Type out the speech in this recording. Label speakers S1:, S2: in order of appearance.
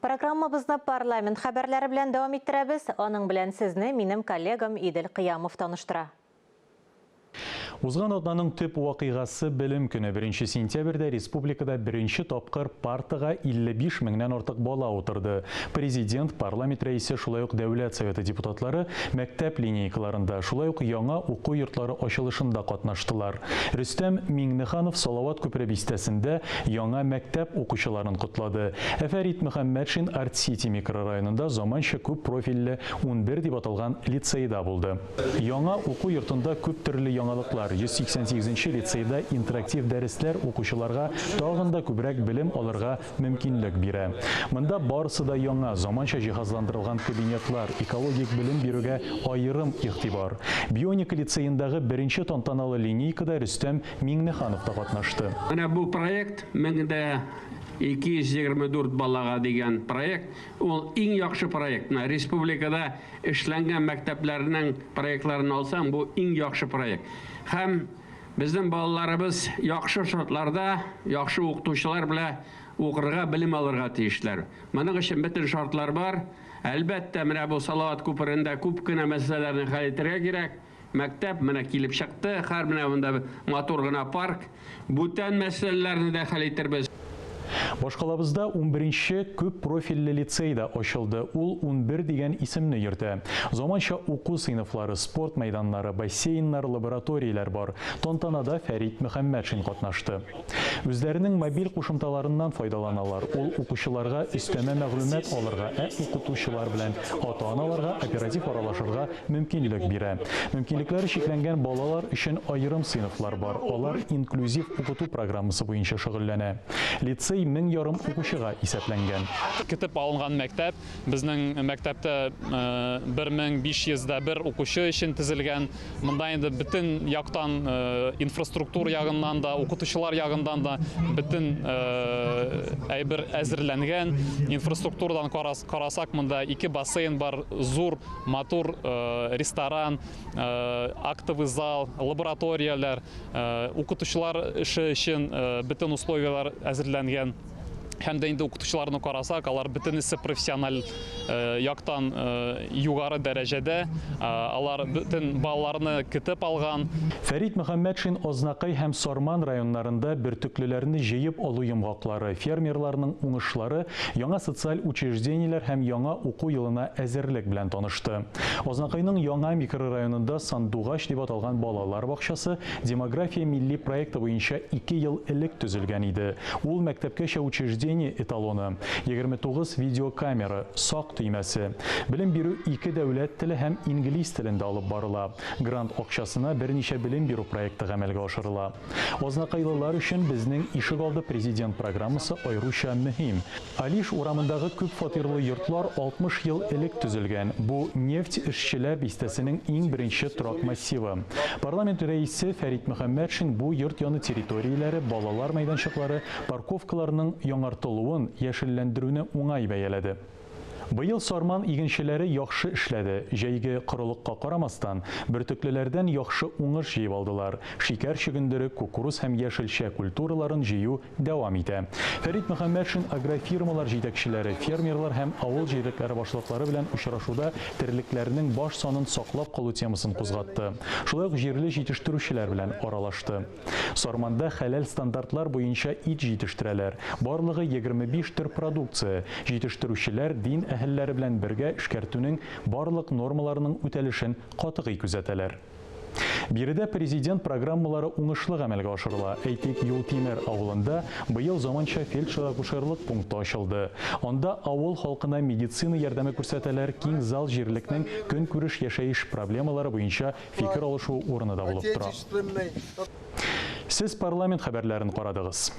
S1: Программабызны парламент хәбәрләре белән дәвам иттерәбез. Аның белән сезне минем коллегам Идел Кыямов таныштыра.
S2: Узган атнаның төп вакыйгасы белем көне 1 сентябрьдә республикада беренче тапкыр партага 55 меңнән артык бала утырды. Президент, парламент рәисе, шулай ук дәүләт советы депутатлары мәктәп линейкаларында, шулай ук яңа уку йортлары ачылышында катнаштылар. Рөстәм Миңнеханов Салават күпере бистәсендә яңа мәктәп укучыларын котлады. Фәрит Мөхәммәтшин Арт-Сити микрорайонында заманча күп профильле 11 дип аталган лицейда булды. Яңа уку йортында күп төрле яңалыклар. 188-нче лицейда интерактив дәресләр укучыларга тагында күбрәк белем алырга мөмкинлек бирә. Монда барысы да яңа, заманча җиһазландырылган кабинетлар, экологик белем бирүгә аерым игътибар. Бионика лицейындагы беренче тантаналы линейкада Рөстәм Миңнеханов та катнашты.
S3: Менә бу проект 224 балага дигән проект, ул иң яхшы проект. Республикада эшләнгән мәктәпләрнең проектларын алсаң, бу иң яхшы проект. Һәм безнең балаларыбыз яхшы шартларда, яхшы укытучылар белән укырга, белем алырга тиешләр. Моның өчен бөтен шартлар бар. Әлбәттә, менә бу Салават күперендә күп кенә мәсьәләләрне хәл итәргә кирәк. Мәктәп менә килеп чыкты, һәр менә монда матур гына парк. Бүтән мәсьәләләрне дә хәл итәрбез.
S2: Башкалабызда 11-нче күп профильле лицейда ачылды. Ул 11 дигән исемне йөртә. Заманча уку сыйныфлары, спорт мәйданнары, бассейннар, лабораторияләр бар. Тантанада Фәрит Мөхәммәтшин катнашты. Үзләренең мобиль кушымталарыннан файдаланалар. Ул укучыларга өстәмә мәгълүмат алырга, укытучылар белән ата-аналарга оператив аралашырга мөмкинлек бирә. Мөмкинлекләре чикләнгән балалар өчен аерым сыйныфлар бар. Алар инклюзив укыту программасы буенча шөгыльләнә. Лицей 1000 ярым укучыга исәпләнгән.
S4: Көтеп алынган мәктәп, безнең мәктәптә 1501 укучы өчен төзелгән. Монда инде бөтен яктан, инфраструктура ягыннан да, укытучылар ягындан да бөтен әйбер әзерләнгән. Инфраструктурадан карасак, монда 2 бассейн бар, зур, матур ресторан, актовый зал, лабораторияләр, укытучылар эше өчен бөтен условиялар әзерләнгән. Һәм дә инде укытучыларны карасак, алар бөтенесе профессиональ яктан югары дәрәҗәдә, алар бөтен балаларны көтеп алган.
S2: Фәрит Мөхәммәтшин Азнакай һәм Сарман районнарында бөртеклеләрне җыеп алу йомгаклары, фермерларның уңышлары, яңа социаль учреждениеләр һәм яңа уку елына әзерлек белән танышты. Азнакайның яңа микрорайонында Сандугач дип аталган балалар бакчасы демография милли проекты буенча 2 ел элек төзелгән иде. Ул мәктәпкәчә учреждение эталоны, 29 видеокамера, сак төймәсе. Белем бирү 2 дәүләт теле һәм инглиз телендә алып барыла. Грант акчасына берничә белем бирү проекты гамәлгә ашырыла. Азнакайлылар өчен безнең ишегалды президент программасы аеруча мөһим. Алиш урамындагы күп фатирлы йортлар 60 ел элек төзелгән. Бу нефть эшчеләр бистәсенең иң беренче торак массивы. Парламент рәисе Фәрит Мөхәммәтшин бу йорт яны территорияләре, балалар мәйданчыклары, парковкаларның яңартылуын, яшелләндерүне уңай бәяләде. Быел Сарман игенчеләре яхшы эшләде. Җәйге корылыкка карамастан, бөртеклеләрдән яхшы уңыш җыеп алдылар. Шикәр чөгендере, кукуруз һәм яшелчә культураларын җыю дәвам итә. Фәрит Мөхәммәтшин агрофирмалар җитәкчеләре, фермерлар һәм авыл җирлекләре башлыклары белән очрашуда терлекләрнең баш санын саклап калу темасын кузгатты. Шулай ук җирле җитештерүчеләр белән аралашты. Сарманда хәләл стандартлар буенча ит җитештерәләр. Барлыгы 25 төр продукция. Җитештерүчеләр дин әһелләре белән бергә эшкәртүнең барлык нормаларының үтәлешен катгый күзәтәләр. Биредә президент программалары уңышлы гамәлгә ашырыла. Әйтик, Юлтимер авылында быел заманча фельдшер-акушерлык пункты ачылды. Анда авыл халкына медицина ярдәме күрсәтәләр, киң зал җирлекнең көнкүреш яшәеш проблемалары буенча фикер алышу урыны да булып тора. Сез парламент хәбәрләрен карадыгыз.